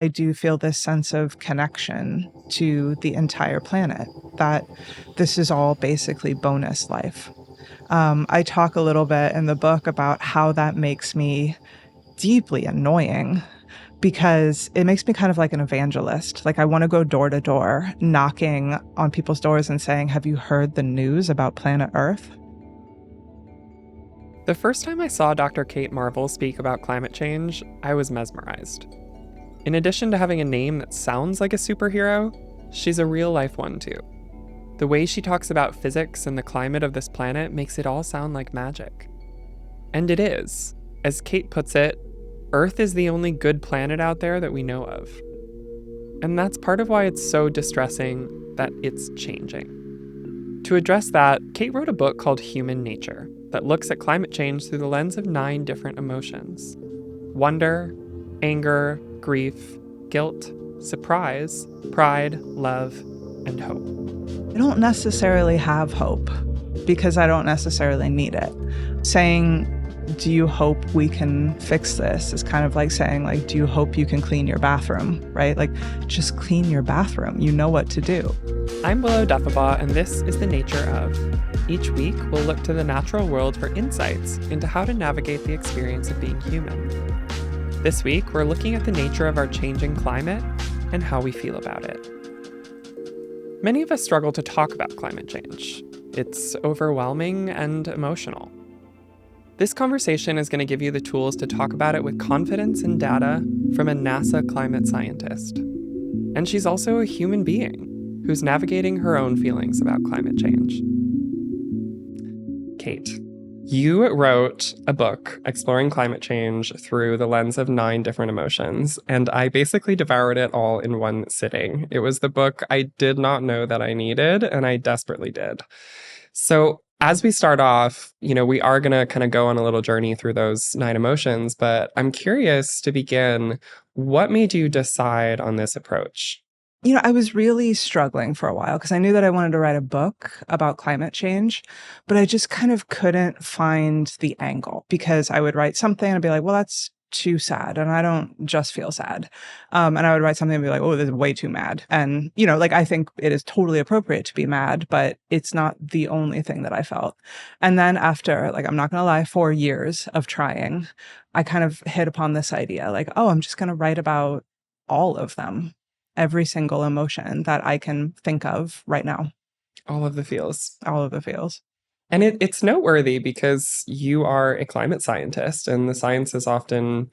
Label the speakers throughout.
Speaker 1: I do feel this sense of connection to the entire planet, that this is all basically bonus life. I talk a little bit in the book about how that makes me deeply annoying because it makes me kind of like an evangelist. Like I want to go door to door, knocking on people's doors and saying, have you heard the news about planet Earth?
Speaker 2: The first time I saw Dr. Kate Marvel speak about climate change, I was mesmerized. In addition to having a name that sounds like a superhero, she's a real-life one too. The way she talks about physics and the climate of this planet makes it all sound like magic. And it is. As Kate puts it, Earth is the only good planet out there that we know of. And that's part of why it's so distressing that it's changing. To address that, Kate wrote a book called Human Nature that looks at climate change through the lens of 9 different emotions: wonder, anger, grief, guilt, surprise, pride, love, and hope.
Speaker 1: I don't necessarily have hope because I don't necessarily need it. Saying, do you hope we can fix this is kind of like saying, like, do you hope you can clean your bathroom, right? Like, just clean your bathroom. You know what to do.
Speaker 2: I'm Willow Defebaugh, and this is The Nature of. Each week, we'll look to the natural world for insights into how to navigate the experience of being human. This week, we're looking at the nature of our changing climate and how we feel about it. Many of us struggle to talk about climate change. It's overwhelming and emotional. This conversation is going to give you the tools to talk about it with confidence and data from a NASA climate scientist. And she's also a human being who's navigating her own feelings about climate change. Kate, you wrote a book exploring climate change through the lens of 9 different emotions, and I basically devoured it all in one sitting. It was the book I did not know that I needed, and I desperately did. So as we start off, we are going to kind of go on a little journey through those 9 emotions, but I'm curious to begin, what made you decide on this approach?
Speaker 1: I was really struggling for a while because I knew that I wanted to write a book about climate change, but I just kind of couldn't find the angle because I would write something and I'd be like, well, that's too sad. And I don't just feel sad. And I would write something and be like, oh, this is way too mad. And, I think it is totally appropriate to be mad, but it's not the only thing that I felt. And then after, I'm not going to lie, 4 years of trying, I kind of hit upon this idea like, oh, I'm just going to write about all of them. Every single emotion that I can think of right now.
Speaker 2: All of the feels.
Speaker 1: All of the feels.
Speaker 2: And it's noteworthy because you are a climate scientist, and the sciences often,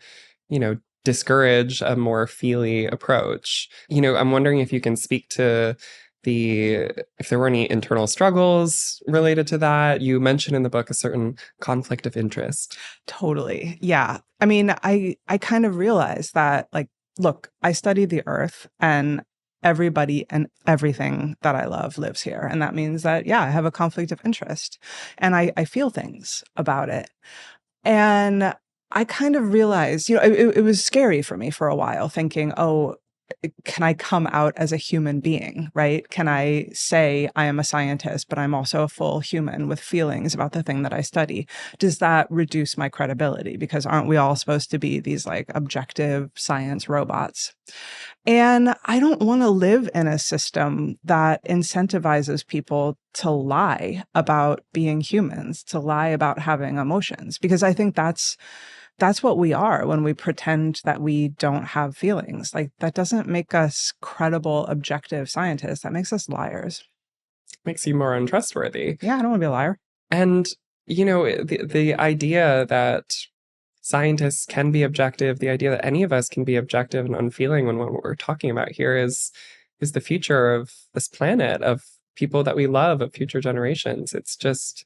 Speaker 2: discourage a more feely approach. I'm wondering if you can speak to if there were any internal struggles related to that. You mentioned in the book a certain conflict of interest.
Speaker 1: Totally. Yeah. I mean, I kind of realized that, look, I study the Earth and everybody and everything that I love lives here. And that means that, yeah, I have a conflict of interest and I feel things about it. And I kind of realized, it was scary for me for a while thinking, oh, can I come out as a human being, right? Can I say I am a scientist, but I'm also a full human with feelings about the thing that I study? Does that reduce my credibility? Because aren't we all supposed to be these objective science robots? And I don't want to live in a system that incentivizes people to lie about being humans, to lie about having emotions, because I think that's what we are when we pretend that we don't have feelings. That doesn't make us credible, objective scientists. That makes us liars.
Speaker 2: Makes you more untrustworthy.
Speaker 1: Yeah, I don't want to be a liar.
Speaker 2: And, the idea that scientists can be objective, the idea that any of us can be objective and unfeeling when what we're talking about here is the future of this planet, of people that we love, of future generations. It's just...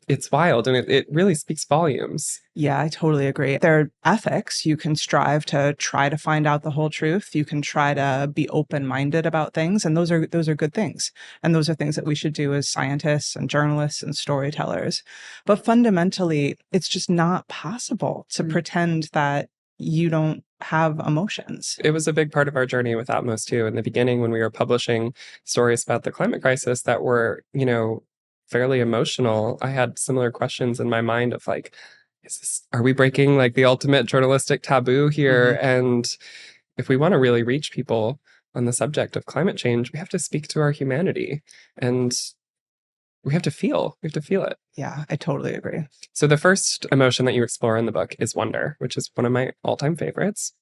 Speaker 2: It's wild, and it really speaks volumes.
Speaker 1: Yeah, I totally agree. There are ethics. You can strive to try to find out the whole truth. You can try to be open-minded about things, and those are good things. And those are things that we should do as scientists and journalists and storytellers. But fundamentally, it's just not possible to pretend that you don't have emotions.
Speaker 2: It was a big part of our journey with Atmos too. In the beginning, when we were publishing stories about the climate crisis that were, fairly emotional, I had similar questions in my mind of are we breaking the ultimate journalistic taboo here? Mm-hmm. And if we want to really reach people on the subject of climate change, we have to speak to our humanity, and we have to feel it.
Speaker 1: Yeah, I totally agree.
Speaker 2: So the first emotion that you explore in the book is wonder, which is one of my all-time favorites.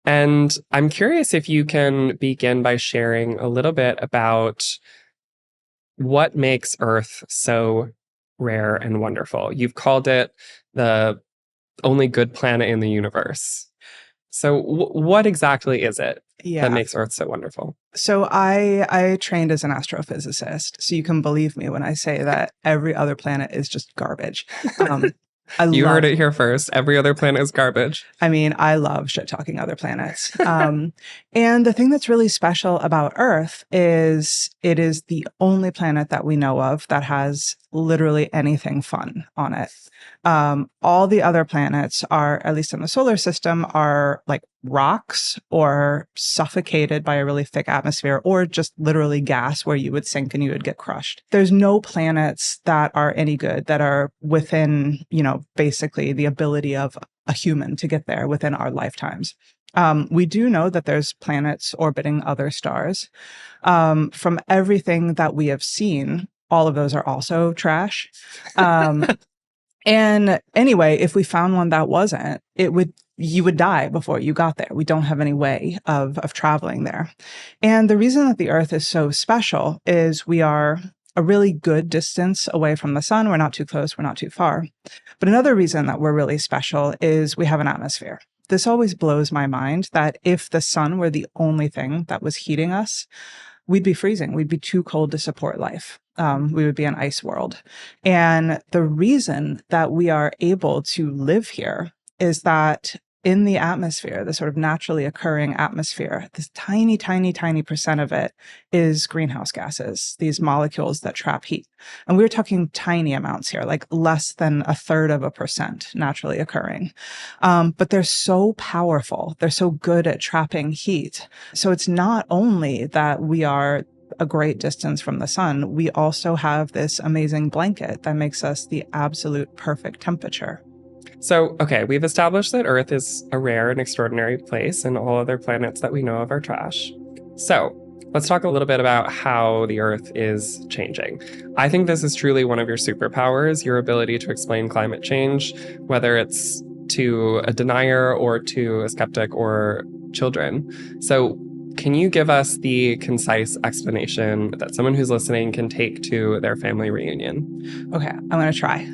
Speaker 2: And I'm curious if you can begin by sharing a little bit about what makes Earth so rare and wonderful. You've called it the only good planet in the universe. So what exactly is it that makes Earth so wonderful?
Speaker 1: So I trained as an astrophysicist, so you can believe me when I say that every other planet is just garbage.
Speaker 2: You heard it here first. Every other planet is garbage.
Speaker 1: I mean, I love shit talking other planets. And the thing that's really special about Earth is it is the only planet that we know of that has literally anything fun on it. All the other planets are, at least in the solar system, are like rocks or suffocated by a really thick atmosphere, or just literally gas where you would sink and you would get crushed. There's no planets that are any good, that are within, basically the ability of a human to get there within our lifetimes. We do know that there's planets orbiting other stars. From everything that we have seen, all of those are also trash. And anyway, if we found one that wasn't, you would die before you got there. We don't have any way of traveling there. And the reason that the Earth is so special is we are a really good distance away from the sun. We're not too close. We're not too far. But another reason that we're really special is we have an atmosphere. This always blows my mind that if the sun were the only thing that was heating us, we'd be freezing. We'd be too cold to support life. We would be an ice world. And the reason that we are able to live here is that in the atmosphere, the sort of naturally occurring atmosphere, this tiny, tiny, tiny percent of it is greenhouse gases, these molecules that trap heat. And we're talking tiny amounts here, like less than 1/3% naturally occurring. But they're so powerful. They're so good at trapping heat. So it's not only that we are a great distance from the sun, we also have this amazing blanket that makes us the absolute perfect temperature.
Speaker 2: So, okay, we've established that Earth is a rare and extraordinary place, and all other planets that we know of are trash. So, let's talk a little bit about how the Earth is changing. I think this is truly one of your superpowers, your ability to explain climate change, whether it's to a denier or to a skeptic or children. So, can you give us the concise explanation that someone who's listening can take to their family reunion?
Speaker 1: Okay, I'm going to try.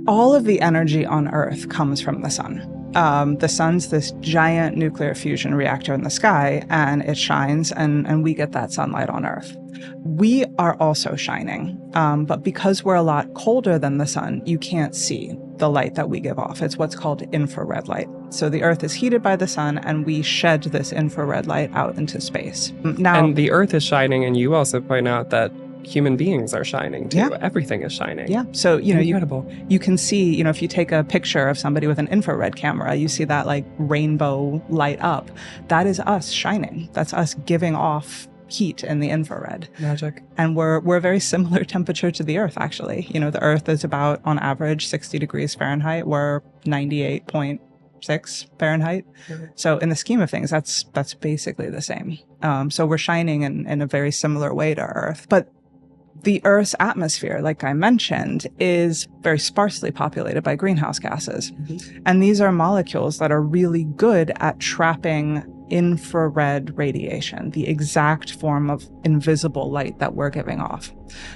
Speaker 1: All of the energy on Earth comes from the sun. The sun's this giant nuclear fusion reactor in the sky, and it shines, and we get that sunlight on Earth. We are also shining, but because we're a lot colder than the sun, you can't see the light that we give off. It's what's called infrared light. So the Earth is heated by the sun, and we shed this infrared light out into space. Now,
Speaker 2: and the Earth is shining, and you also point out that human beings are shining too. Yeah. Everything is shining.
Speaker 1: Yeah. So,
Speaker 2: incredible.
Speaker 1: You can see, if you take a picture of somebody with an infrared camera, you see that like rainbow light up. That is us shining. That's us giving off heat in the infrared.
Speaker 2: Magic.
Speaker 1: And we're a very similar temperature to the Earth, actually. The Earth is about, on average, 60 degrees Fahrenheit. We're 98.6 Fahrenheit. Mm-hmm. So in the scheme of things, that's basically the same. So we're shining in a very similar way to Earth. But the Earth's atmosphere, like I mentioned, is very sparsely populated by greenhouse gases. Mm-hmm. And these are molecules that are really good at trapping infrared radiation, the exact form of invisible light that we're giving off.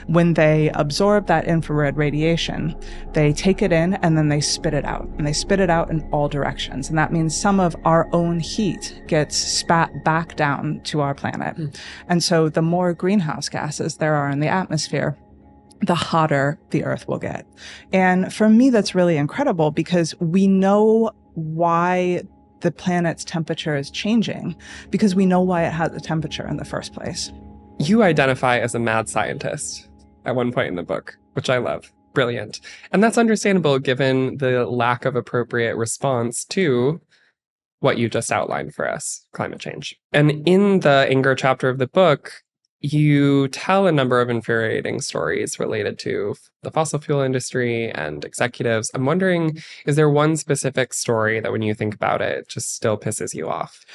Speaker 1: When they absorb that infrared radiation, they take it in and then they spit it out. And they spit it out in all directions. And that means some of our own heat gets spat back down to our planet. Mm. And so the more greenhouse gases there are in the atmosphere, the hotter the Earth will get. And for me, that's really incredible because we know why the planet's temperature is changing, because we know why it has a temperature in the first place.
Speaker 2: You identify as a mad scientist at one point in the book, which I love. Brilliant. And that's understandable given the lack of appropriate response to what you just outlined for us, climate change. And in the anger chapter of the book, You tell a number of infuriating stories related to the fossil fuel industry and executives. I'm wondering, is there one specific story that when you think about it, just still pisses you off?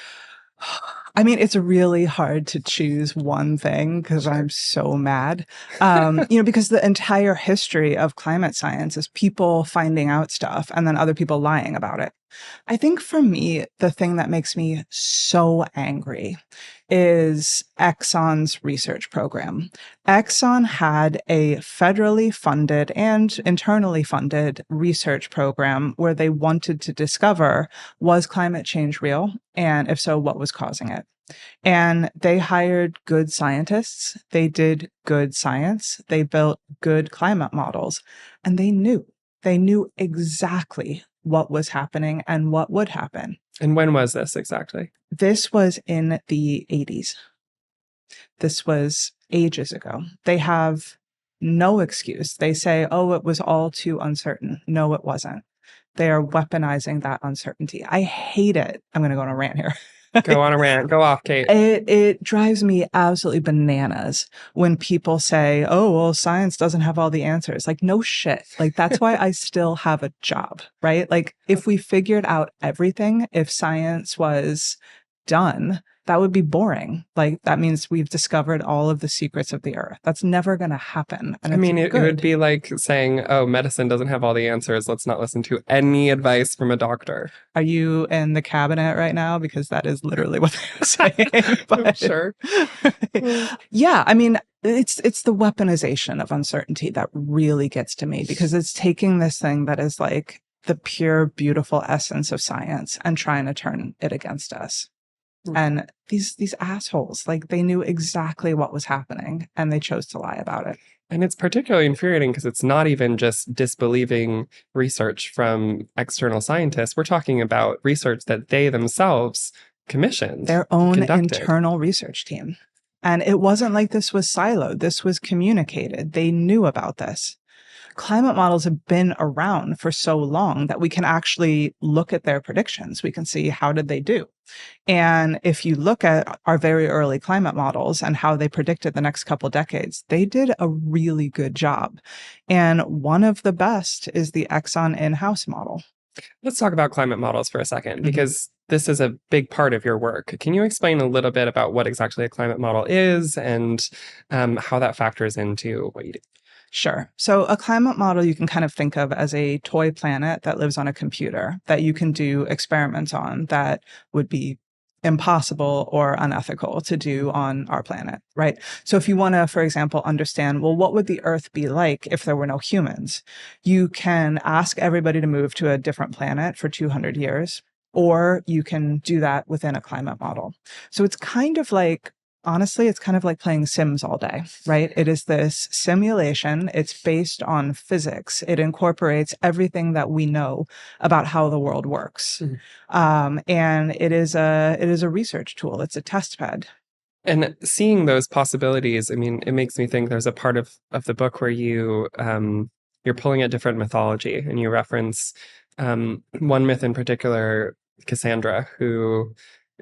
Speaker 1: I mean, it's really hard to choose one thing because
Speaker 2: Sure.
Speaker 1: I'm so mad. Because the entire history of climate science is people finding out stuff and then other people lying about it. I think for me, the thing that makes me so angry is Exxon's research program. Exxon had a federally funded and internally funded research program where they wanted to discover, was climate change real? And if so, what was causing it? And they hired good scientists. They did good science. They built good climate models. And they knew exactly what was happening and what would happen.
Speaker 2: And when was this exactly?
Speaker 1: This was in the 80s. This was ages ago. They have no excuse. They say, oh, it was all too uncertain. No, it wasn't. They are weaponizing that uncertainty. I hate it. I'm going to go on a rant here.
Speaker 2: Go on a rant. Go off, Kate.
Speaker 1: It drives me absolutely bananas when people say, oh, well, science doesn't have all the answers. Like, no shit. Like, that's why I still have a job, right? Like, if we figured out everything, if science was done, that would be boring. Like, that means we've discovered all of the secrets of the earth. That's never going to happen. And
Speaker 2: I mean, it
Speaker 1: good.
Speaker 2: would be like saying, oh, medicine doesn't have all the answers. Let's not listen to any advice from a doctor.
Speaker 1: Are you in the cabinet right now? Because that is literally what they're saying. But,
Speaker 2: Sure.
Speaker 1: Yeah, I mean, it's the weaponization of uncertainty that really gets to me, because it's taking this thing that is like the pure, beautiful essence of science and trying to turn it against us. And these assholes, like, they knew exactly what was happening and they chose to lie about it.
Speaker 2: And it's particularly infuriating because it's not even just disbelieving research from external scientists. We're talking about research that they themselves commissioned.
Speaker 1: Their own
Speaker 2: conducted.
Speaker 1: internal research team. And it wasn't like this was siloed. This was communicated. They knew about this. Climate models have been around for so long that we can actually look at their predictions. We can see, how did they do? And if you look at our very early climate models and how they predicted the next couple decades, they did a really good job. And one of the best is the Exxon in-house model.
Speaker 2: Let's talk about climate models for a second, because this is a big part of your work. Can you explain a little bit about what exactly a climate model is and how that factors into what you do?
Speaker 1: Sure. So a climate model you can kind of think of as a toy planet that lives on a computer that you can do experiments on that would be impossible or unethical to do on our planet, right? So if you want to, for example, understand, well, what would the Earth be like if there were no humans? You can ask everybody to move to a different planet for 200 years, or you can do that within a climate model. So it's kind of like, honestly, it's kind of like playing Sims all day, right? It is this simulation. It's based on physics. It incorporates everything that we know about how the world works. And it is a research tool. It's a test bed.
Speaker 2: And seeing those possibilities, I mean, it makes me think there's a part of the book where you're pulling at different mythology, and you reference one myth in particular, Cassandra, who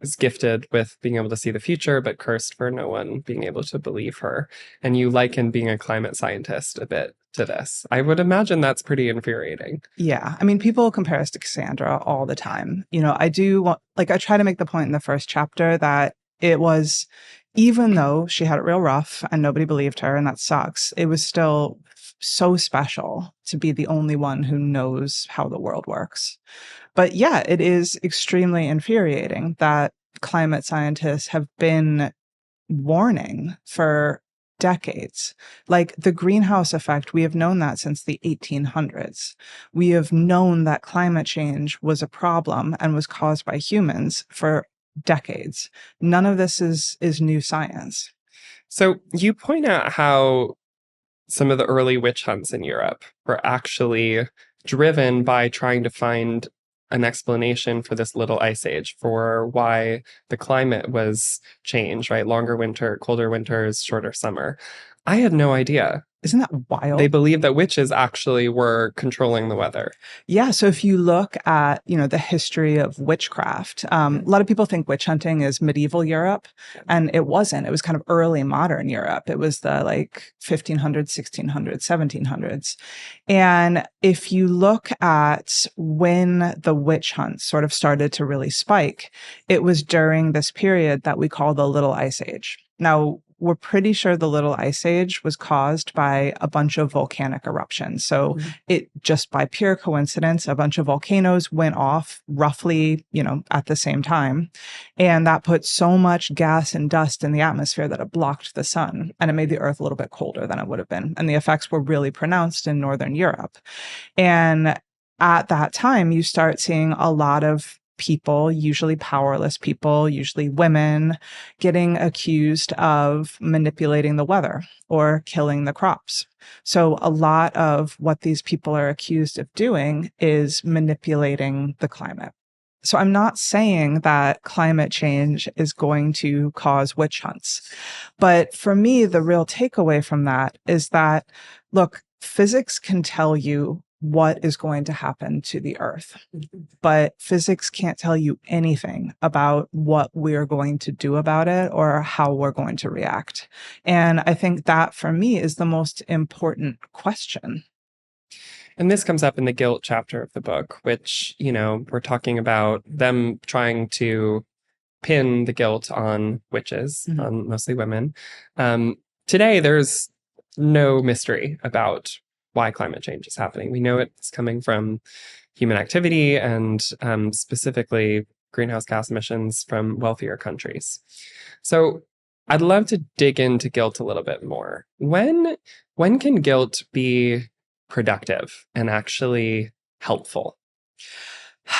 Speaker 2: is gifted with being able to see the future, but cursed for no one being able to believe her. And you liken being a climate scientist a bit to this. I would imagine that's pretty infuriating.
Speaker 1: Yeah. I mean, people compare us to Cassandra all the time. I try to make the point in the first chapter that it was, even though she had it real rough and nobody believed her, and that sucks, it was still so special to be the only one who knows how the world works. But yeah, it is extremely infuriating that climate scientists have been warning for decades. Like the greenhouse effect, we have known that since the 1800s. We have known that climate change was a problem and was caused by humans for decades. None of this is new science.
Speaker 2: So you point out how some of the early witch hunts in Europe were actually driven by trying to find an explanation for this little ice age, for why the climate was changed, right? Longer winter, colder winters, shorter summer. I had no idea.
Speaker 1: Isn't that wild?
Speaker 2: They believe that witches actually were controlling the weather.
Speaker 1: Yeah. So if you look at, the history of witchcraft, a lot of people think witch hunting is medieval Europe, and it wasn't. It was kind of early modern Europe. It was the 1500s, 1600s, 1700s. And if you look at when the witch hunts sort of started to really spike, it was during this period that we call the Little Ice Age. Now, we're pretty sure the Little Ice Age was caused by a bunch of volcanic eruptions. So it just by pure coincidence, a bunch of volcanoes went off roughly, at the same time. And that put so much gas and dust in the atmosphere that it blocked the sun, and it made the earth a little bit colder than it would have been. And the effects were really pronounced in Northern Europe. And at that time, you start seeing a lot of people, usually powerless people, usually women, getting accused of manipulating the weather or killing the crops. So a lot of what these people are accused of doing is manipulating the climate. So I'm not saying that climate change is going to cause witch hunts. But for me, the real takeaway from that is that, look, physics can tell you what is going to happen to the earth, but physics can't tell you anything about what we're going to do about it or how we're going to react. And I think that for me is the most important question.
Speaker 2: And this comes up in the guilt chapter of the book, which, we're talking about them trying to pin the guilt on witches, on mostly women. Today, there's no mystery about why climate change is happening. We know it's coming from human activity and specifically greenhouse gas emissions from wealthier countries. So I'd love to dig into guilt a little bit more. When can guilt be productive and actually helpful?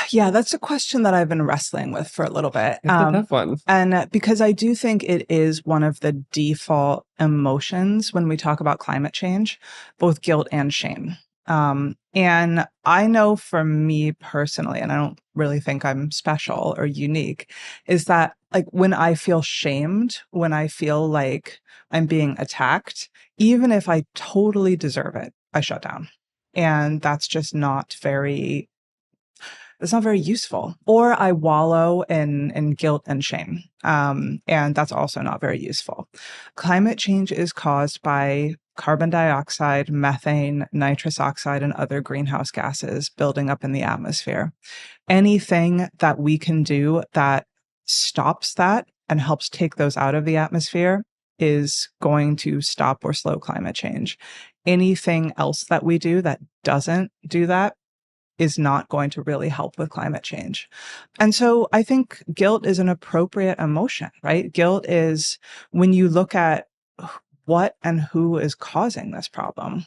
Speaker 1: Yeah, that's a question that I've been wrestling with for a little bit.
Speaker 2: It's a tough one.
Speaker 1: And because I do think it is one of the default emotions when we talk about climate change, both guilt and shame. And I know for me personally, and I don't really think I'm special or unique, is that when I feel shamed, when I feel like I'm being attacked, even if I totally deserve it, I shut down. And that's just not very it's not very useful. Or I wallow in guilt and shame. And that's also not very useful. Climate change is caused by carbon dioxide, methane, nitrous oxide, and other greenhouse gases building up in the atmosphere. Anything that we can do that stops that and helps take those out of the atmosphere is going to stop or slow climate change. Anything else that we do that doesn't do that is not going to really help with climate change. And so I think guilt is an appropriate emotion, right? Guilt is when you look at what and who is causing this problem.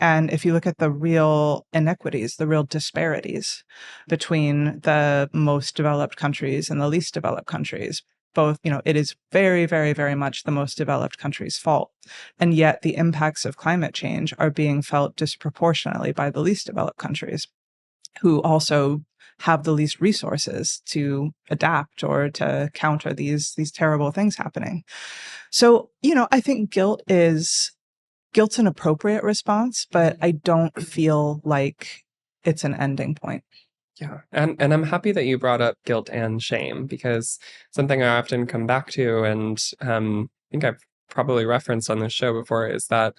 Speaker 1: And if you look at the real inequities, the real disparities between the most developed countries and the least developed countries, both, it is very, very, very much the most developed countries' fault. And yet the impacts of climate change are being felt disproportionately by the least developed countries, who also have the least resources to adapt or to counter these terrible things happening. So, I think guilt's an appropriate response, but I don't feel like it's an ending point.
Speaker 2: Yeah. And I'm happy that you brought up guilt and shame, because something I often come back to, and I think I've probably referenced on this show before, is that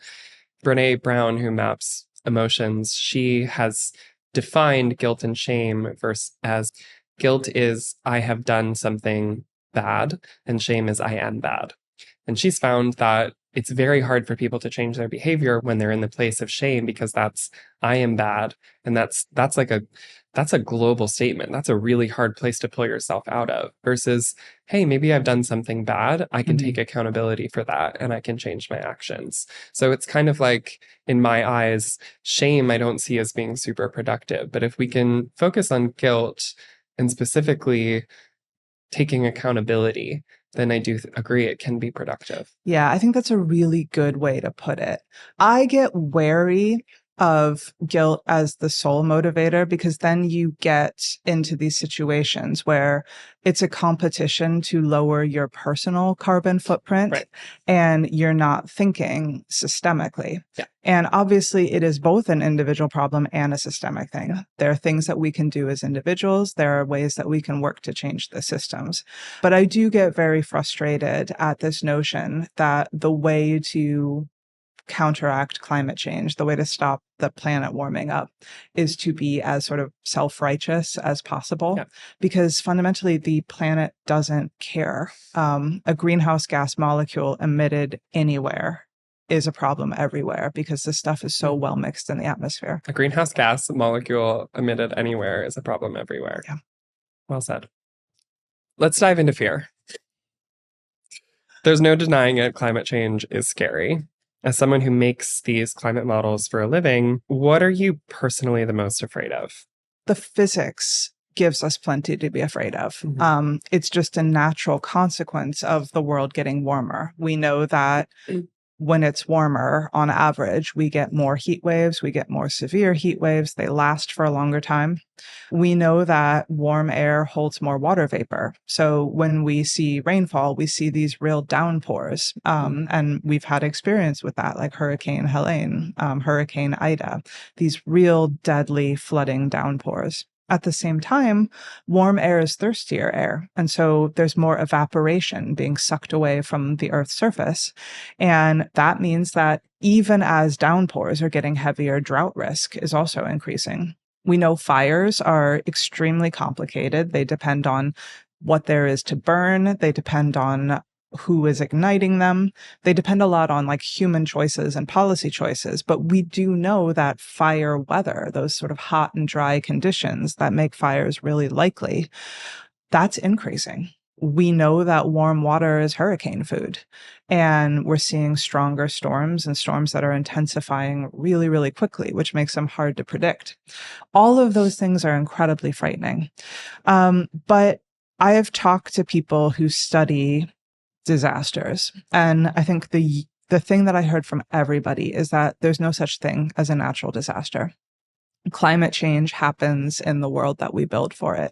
Speaker 2: Brene Brown, who maps emotions, she has defined guilt and shame as guilt is I have done something bad, and shame is I am bad. And she's found that it's very hard for people to change their behavior when they're in the place of shame, because that's I am bad. And that's a global statement. That's a really hard place to pull yourself out of, versus, hey, maybe I've done something bad. I can take accountability for that and I can change my actions. So it's kind of like, in my eyes, shame I don't see as being super productive. But if we can focus on guilt and specifically taking accountability, then I do agree it can be productive.
Speaker 1: Yeah, I think that's a really good way to put it. I get wary of guilt as the sole motivator, because then you get into these situations where it's a competition to lower your personal carbon footprint,
Speaker 2: Right.
Speaker 1: and you're not thinking systemically.
Speaker 2: Yeah.
Speaker 1: And obviously, it is both an individual problem and a systemic thing. There are things that we can do as individuals. There are ways that we can work to change the systems. But I do get very frustrated at this notion that the way to counteract climate change, the way to stop the planet warming up, is to be as sort of self-righteous as possible.
Speaker 2: Yeah.
Speaker 1: Because fundamentally the planet doesn't care. A greenhouse gas molecule emitted anywhere is a problem everywhere, because this stuff is so well mixed in the atmosphere.
Speaker 2: A greenhouse gas molecule emitted anywhere is a problem everywhere.
Speaker 1: Yeah.
Speaker 2: Well said. Let's dive into fear. There's no denying it. Climate change is scary. As someone who makes these climate models for a living, what are you personally the most afraid of?
Speaker 1: The physics gives us plenty to be afraid of. It's just a natural consequence of the world getting warmer. We know that when it's warmer, on average, we get more heat waves, we get more severe heat waves, they last for a longer time. We know that warm air holds more water vapor. So when we see rainfall, we see these real downpours. And we've had experience with that, like Hurricane Helene, Hurricane Ida, these real deadly flooding downpours. At the same time, warm air is thirstier air. And so there's more evaporation being sucked away from the Earth's surface. And that means that even as downpours are getting heavier, drought risk is also increasing. We know fires are extremely complicated. They depend on what there is to burn. They depend on who is igniting them. They depend a lot on like human choices and policy choices. But we do know that fire weather, those sort of hot and dry conditions that make fires really likely, that's increasing. We know that warm water is hurricane food, and we're seeing stronger storms and storms that are intensifying really, really quickly, which makes them hard to predict. All of those things are incredibly frightening. But I have talked to people who study disasters, and I think the thing that I heard from everybody is that there's no such thing as a natural disaster. Climate change happens in the world that we build for it.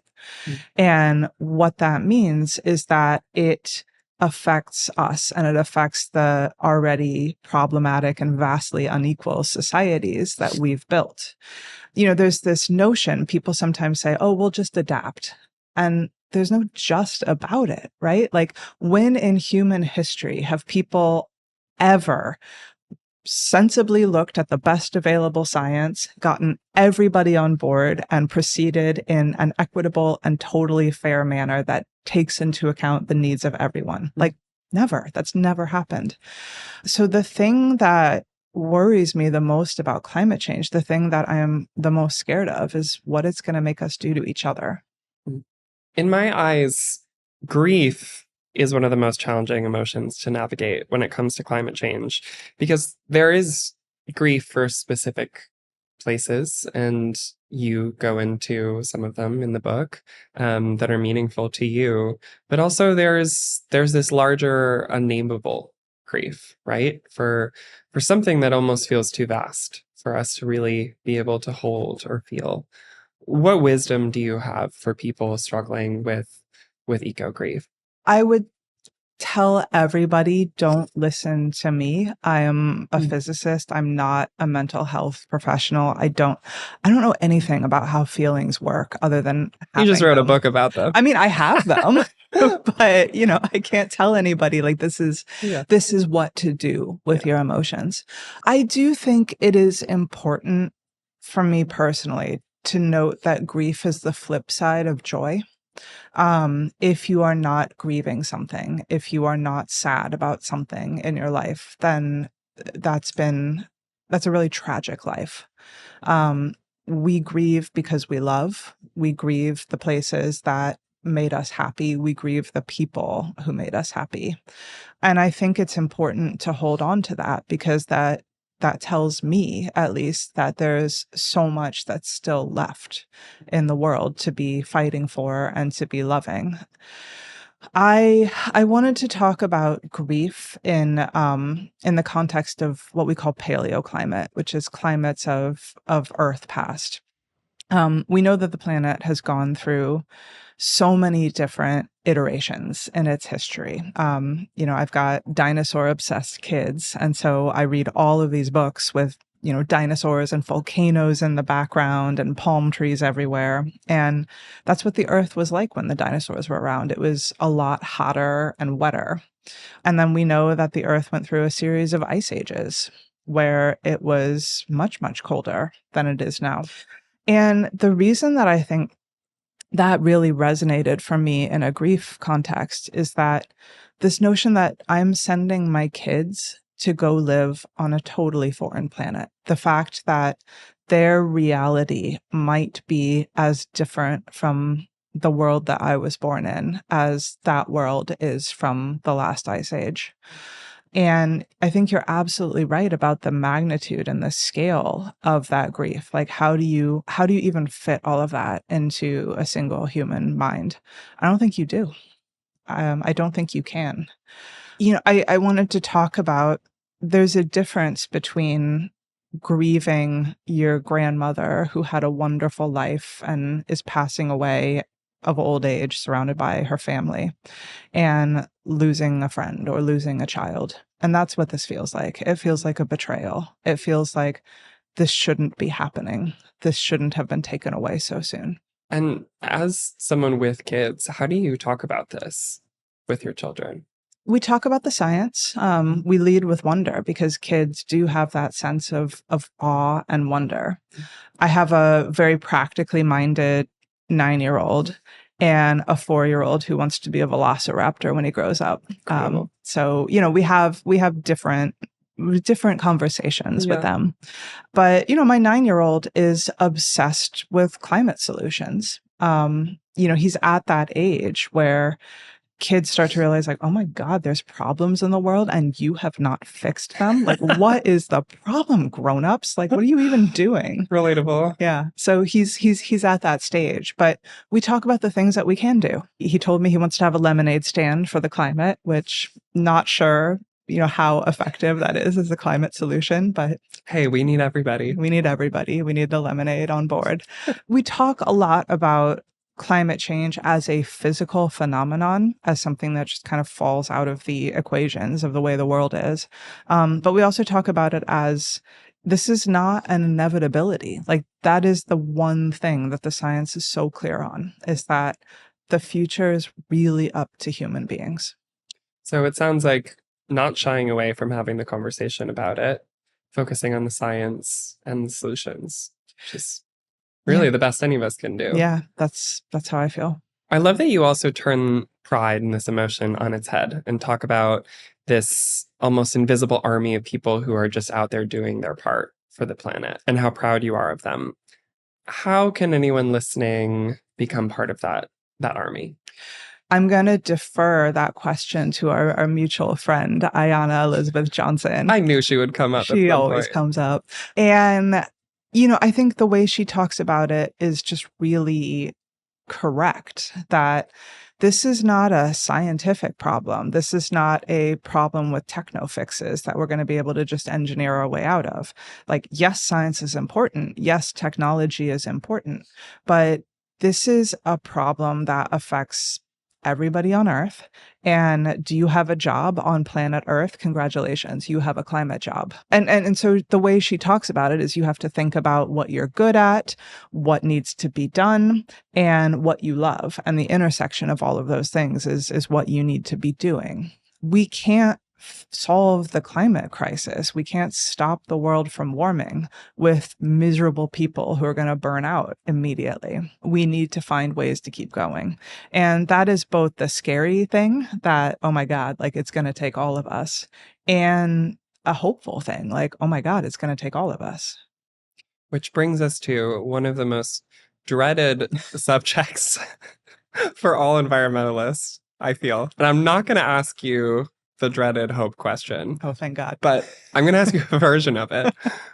Speaker 1: And what that means is that it affects us, and it affects the already problematic and vastly unequal societies that we've built. You know, there's this notion, people sometimes say, oh, we'll just adapt. And there's no just about it, right? Like, when in human history have people ever sensibly looked at the best available science, gotten everybody on board, and proceeded in an equitable and totally fair manner that takes into account the needs of everyone? Like, never. That's never happened. So the thing that worries me the most about climate change, the thing that I am the most scared of, is what it's going to make us do to each other.
Speaker 2: In my eyes, grief is one of the most challenging emotions to navigate when it comes to climate change, because there is grief for specific places, and you go into some of them in the book that are meaningful to you. But also there's this larger unnameable grief, right? For something that almost feels too vast for us to really be able to hold or feel. What wisdom do you have for people struggling with eco grief?
Speaker 1: I would tell everybody, don't listen to me. I am a physicist. I'm not a mental health professional. I don't know anything about how feelings work other than
Speaker 2: You just wrote
Speaker 1: them.
Speaker 2: a book about them.
Speaker 1: I mean, I have them, but you know, I can't tell anybody like this is what to do with your emotions. I do think it is important for me personally to note that grief is the flip side of joy. If you are not grieving something, if you are not sad about something in your life, then that's a really tragic life. We grieve because we love. We grieve the places that made us happy. We grieve the people who made us happy. And I think it's important to hold on to that, because that tells me, at least, that there's so much that's still left in the world to be fighting for and to be loving. I wanted to talk about grief in the context of what we call paleoclimate, which is climates of Earth past. We know that the planet has gone through so many different iterations in its history. I've got dinosaur obsessed kids, and so I read all of these books with dinosaurs and volcanoes in the background and palm trees everywhere. And that's what the Earth was like when the dinosaurs were around. It was a lot hotter and wetter. And then we know that the Earth went through a series of ice ages where it was much, much colder than it is now. And the reason that I think that really resonated for me in a grief context is that this notion that I'm sending my kids to go live on a totally foreign planet. The fact that their reality might be as different from the world that I was born in as that world is from the last ice age. And I think you're absolutely right about the magnitude and the scale of that grief. Like, how do you even fit all of that into a single human mind? I don't think you do. I don't think you can. I wanted to talk about there's a difference between grieving your grandmother who had a wonderful life and is passing away of old age surrounded by her family and losing a friend or losing a child. And that's what this feels like. It feels like a betrayal. It feels like this shouldn't be happening. This shouldn't have been taken away so soon.
Speaker 2: And as someone with kids, how do you talk about this with your children?
Speaker 1: We talk about the science. We lead with wonder because kids do have that sense of awe and wonder. I have a very practically minded 9-year-old and a 4-year-old who wants to be a velociraptor when he grows up. So we have different conversations with them. But my 9-year-old is obsessed with climate solutions. He's at that age where kids start to realize, like, oh my God, there's problems in the world and you have not fixed them. Like, what is the problem, grown-ups? Like, what are you even doing?
Speaker 2: Relatable.
Speaker 1: Yeah. So he's at that stage, but we talk about the things that we can do. He told me he wants to have a lemonade stand for the climate, which not sure, how effective that is as a climate solution, but
Speaker 2: hey, we need everybody.
Speaker 1: We need everybody. We need the lemonade on board. We talk a lot about climate change as a physical phenomenon, as something that just kind of falls out of the equations of the way the world is. But we also talk about it as this is not an inevitability. Like, that is the one thing that the science is so clear on, is that the future is really up to human beings.
Speaker 2: So it sounds like not shying away from having the conversation about it, focusing on the science and the solutions, which is really the best any of us can do.
Speaker 1: Yeah, that's how I feel.
Speaker 2: I love that you also turn pride and this emotion on its head and talk about this almost invisible army of people who are just out there doing their part for the planet and how proud you are of them. How can anyone listening become part of that army?
Speaker 1: I'm going to defer that question to our mutual friend, Ayanna Elizabeth Johnson.
Speaker 2: I knew she would come up.
Speaker 1: She always comes up. And I think the way she talks about it is just really correct, that this is not a scientific problem. This is not a problem with techno fixes that we're going to be able to just engineer our way out of. Like, yes, science is important. Yes, technology is important. But this is a problem that affects everybody on Earth. And do you have a job on planet Earth? Congratulations, you have a climate job. And so the way she talks about it is you have to think about what you're good at, what needs to be done, and what you love. And the intersection of all of those things is what you need to be doing. We can't solve the climate crisis. We can't stop the world from warming with miserable people who are going to burn out immediately. We need to find ways to keep going. And that is both the scary thing that, oh my God, like, it's going to take all of us, and a hopeful thing, like, oh my God, it's going to take all of us.
Speaker 2: Which brings us to one of the most dreaded subjects for all environmentalists, I feel. And I'm not going to ask you the dreaded hope question.
Speaker 1: Oh, thank God.
Speaker 2: But I'm going to ask you a version of it,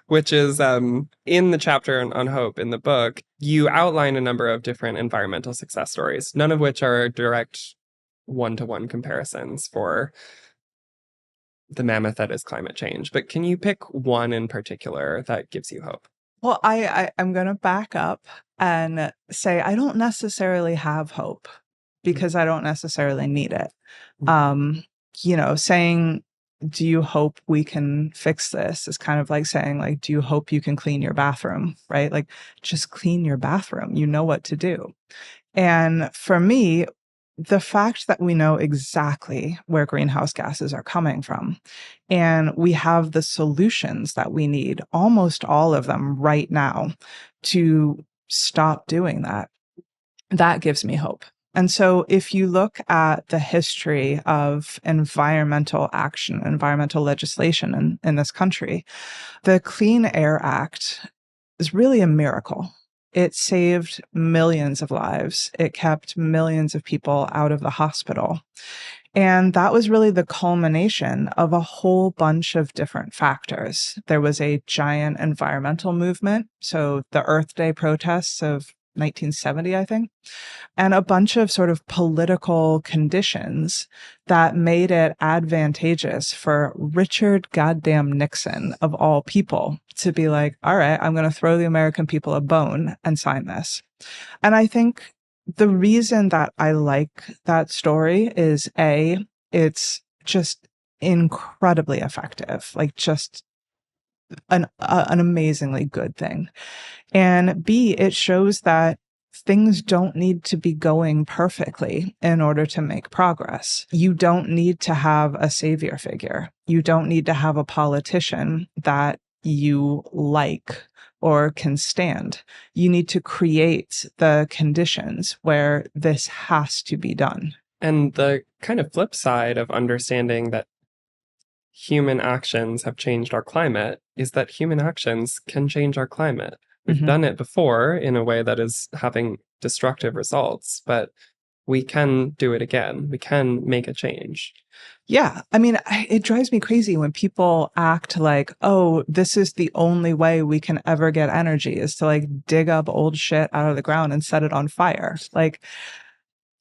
Speaker 2: which is in the chapter on hope in the book, you outline a number of different environmental success stories, none of which are direct one-to-one comparisons for the mammoth that is climate change, but can you pick one in particular that gives you hope?
Speaker 1: Well, I'm going to back up and say I don't necessarily have hope because I don't necessarily need it. Saying, do you hope we can fix this is kind of like saying, like, do you hope you can clean your bathroom, right? Like, just clean your bathroom. You know what to do. And for me, the fact that we know exactly where greenhouse gases are coming from and we have the solutions that we need, almost all of them right now, to stop doing that, that gives me hope. And so if you look at the history of environmental action, environmental legislation in this country, the Clean Air Act is really a miracle. It saved millions of lives. It kept millions of people out of the hospital. And that was really the culmination of a whole bunch of different factors. There was a giant environmental movement. So the Earth Day protests of 1970, I think, and a bunch of sort of political conditions that made it advantageous for Richard goddamn Nixon, of all people, to be like, all right, I'm going to throw the American people a bone and sign this. And I think the reason that I like that story is it's just incredibly effective, like just an amazingly good thing. And B, it shows that things don't need to be going perfectly in order to make progress. You don't need to have a savior figure. You don't need to have a politician that you like or can stand. You need to create the conditions where this has to be done.
Speaker 2: And the kind of flip side of understanding that human actions have changed our climate is that human actions can change our climate. We've done it before in a way that is having destructive results, but we can do it again. We can make a change.
Speaker 1: Yeah. I mean, it drives me crazy when people act like, oh, this is the only way we can ever get energy is to like dig up old shit out of the ground and set it on fire. Like,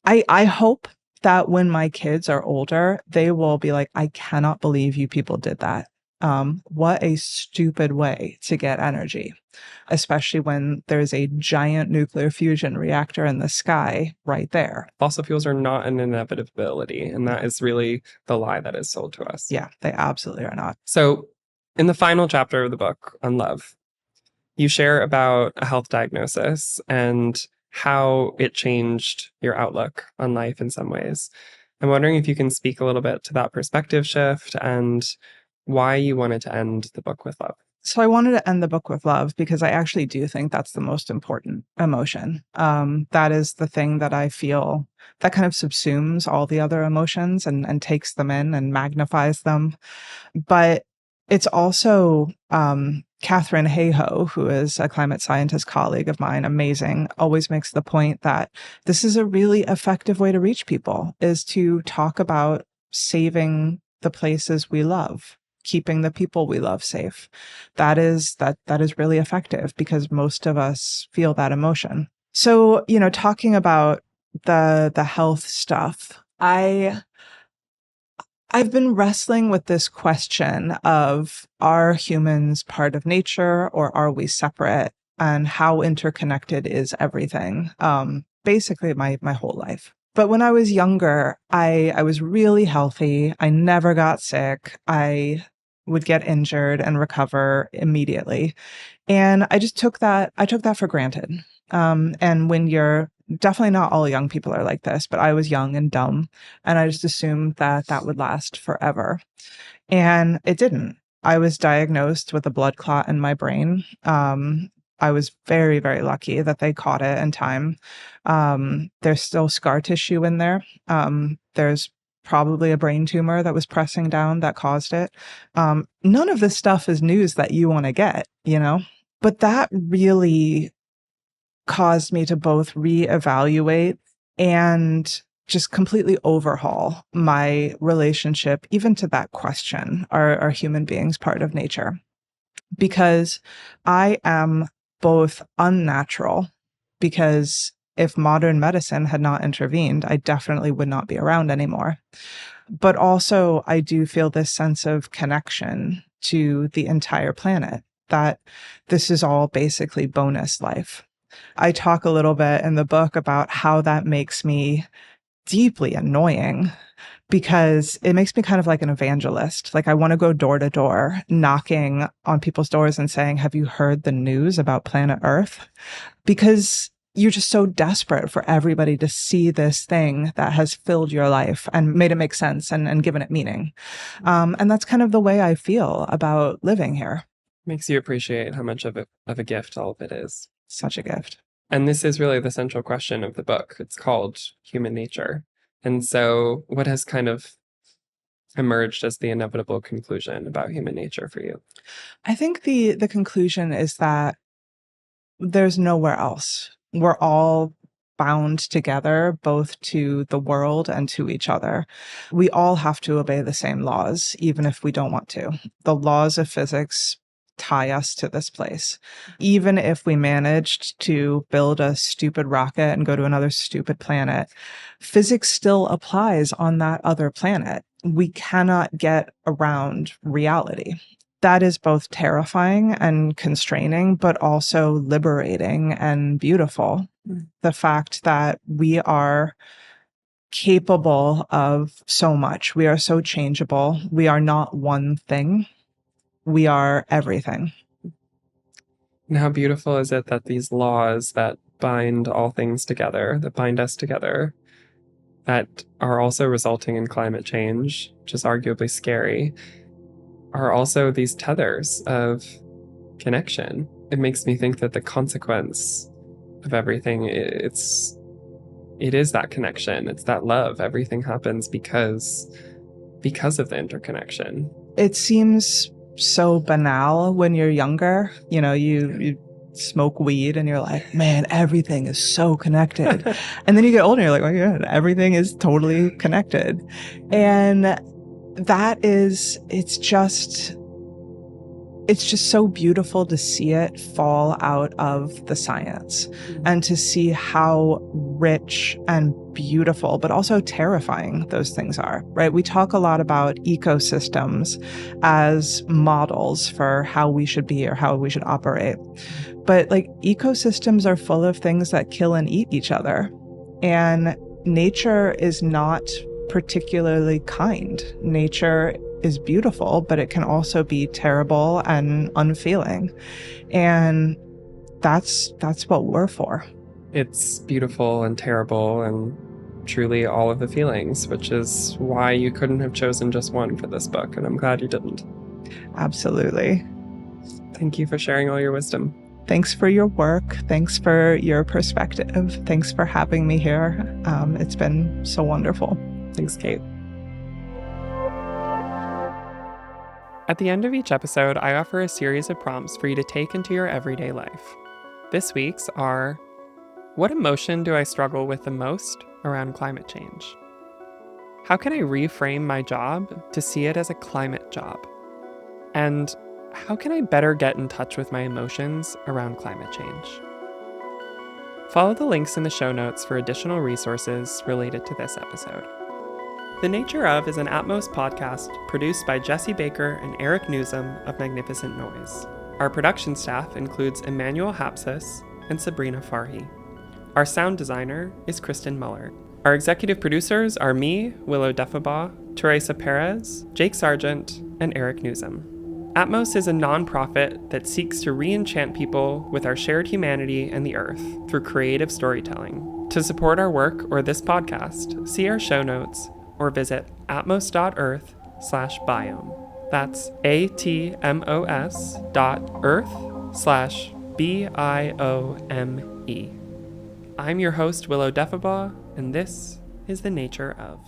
Speaker 1: I hope that when my kids are older, they will be like, I cannot believe you people did that. What a stupid way to get energy, especially when there's a giant nuclear fusion reactor in the sky right there.
Speaker 2: Fossil fuels are not an inevitability, and that is really the lie that is sold to us.
Speaker 1: Yeah, they absolutely are not.
Speaker 2: So in the final chapter of the book on love, you share about a health diagnosis and how it changed your outlook on life in some ways. I'm wondering if you can speak a little bit to that perspective shift and why you wanted to end the book with love.
Speaker 1: So I wanted to end the book with love because I actually do think that's the most important emotion. That is the thing that I feel that kind of subsumes all the other emotions and takes them in and magnifies them. But it's also Catherine Hayhoe, who is a climate scientist colleague of mine, amazing, always makes the point that this is a really effective way to reach people, is to talk about saving the places we love, keeping the people we love safe. That is really effective because most of us feel that emotion. So, talking about the health stuff, I've been wrestling with this question of, are humans part of nature or are we separate? And how interconnected is everything? Basically my whole life. But when I was younger, I was really healthy. I never got sick. I would get injured and recover immediately. And I took that for granted. And when you're definitely not all young people are like this, but I was young and dumb. And I just assumed that that would last forever. And it didn't. I was diagnosed with a blood clot in my brain. I was very, very lucky that they caught it in time. There's still scar tissue in there. There's probably a brain tumor that was pressing down that caused it. None of this stuff is news that you want to get, But that really caused me to both reevaluate and just completely overhaul my relationship, even to that question, are human beings part of nature? Because I am both unnatural, because if modern medicine had not intervened, I definitely would not be around anymore. But also, I do feel this sense of connection to the entire planet, that this is all basically bonus life. I talk a little bit in the book about how that makes me deeply annoying, because it makes me kind of like an evangelist. Like, I want to go door to door, knocking on people's doors and saying, have you heard the news about planet Earth? Because you're just so desperate for everybody to see this thing that has filled your life and made it make sense and given it meaning. And that's kind of the way I feel about living here.
Speaker 2: Makes you appreciate how much of a gift all of it is.
Speaker 1: Such a gift.
Speaker 2: And this is really the central question of the book. It's called Human Nature. And so what has kind of emerged as the inevitable conclusion about human nature for you?
Speaker 1: I think the conclusion is that there's nowhere else. We're all bound together, both to the world and to each other. We all have to obey the same laws, even if we don't want to. The laws of physics tie us to this place. Even if we managed to build a stupid rocket and go to another stupid planet, physics still applies on that other planet. We cannot get around reality. That is both terrifying and constraining, but also liberating and beautiful. The fact that we are capable of so much. We are so changeable. We are not one thing. We are everything.
Speaker 2: And how beautiful is it that these laws that bind all things together, that bind us together, that are also resulting in climate change, which is arguably scary, are also these tethers of connection. It makes me think that the consequence of everything, it is that connection. It's that love. Everything happens because of the interconnection.
Speaker 1: It seems so banal when you're younger. You know, you smoke weed and you're like, man, everything is so connected. And then you get older and you're like, oh yeah, everything is totally connected. And it's just so beautiful to see it fall out of the science and to see how rich and beautiful, but also terrifying those things are, right? We talk a lot about ecosystems as models for how we should be or how we should operate. But like, ecosystems are full of things that kill and eat each other. And nature is not particularly kind. Nature is beautiful, but it can also be terrible and unfeeling. And that's what we're for.
Speaker 2: It's beautiful and terrible and truly all of the feelings, which is why you couldn't have chosen just one for this book, and I'm glad you didn't.
Speaker 1: Absolutely.
Speaker 2: Thank you for sharing all your wisdom.
Speaker 1: Thanks for your work. Thanks for your perspective. Thanks for having me here. It's been so wonderful.
Speaker 2: Thanks, Kate. At the end of each episode, I offer a series of prompts for you to take into your everyday life. This week's are: what emotion do I struggle with the most around climate change? How can I reframe my job to see it as a climate job? And how can I better get in touch with my emotions around climate change? Follow the links in the show notes for additional resources related to this episode. The Nature Of is an Atmos podcast produced by Jesse Baker and Eric Newsom of Magnificent Noise. Our production staff includes Emmanuel Hapsis and Sabrina Farhi. Our sound designer is Kristen Muller. Our executive producers are me, Willow Defebaugh, Teresa Perez, Jake Sargent, and Eric Newsom. Atmos is a nonprofit that seeks to re-enchant people with our shared humanity and the earth through creative storytelling. To support our work or this podcast, see our show notes or visit atmos.earth/biome. That's atmos.earth/BIOME. I'm your host, Willow Defebaugh, and this is The Nature Of.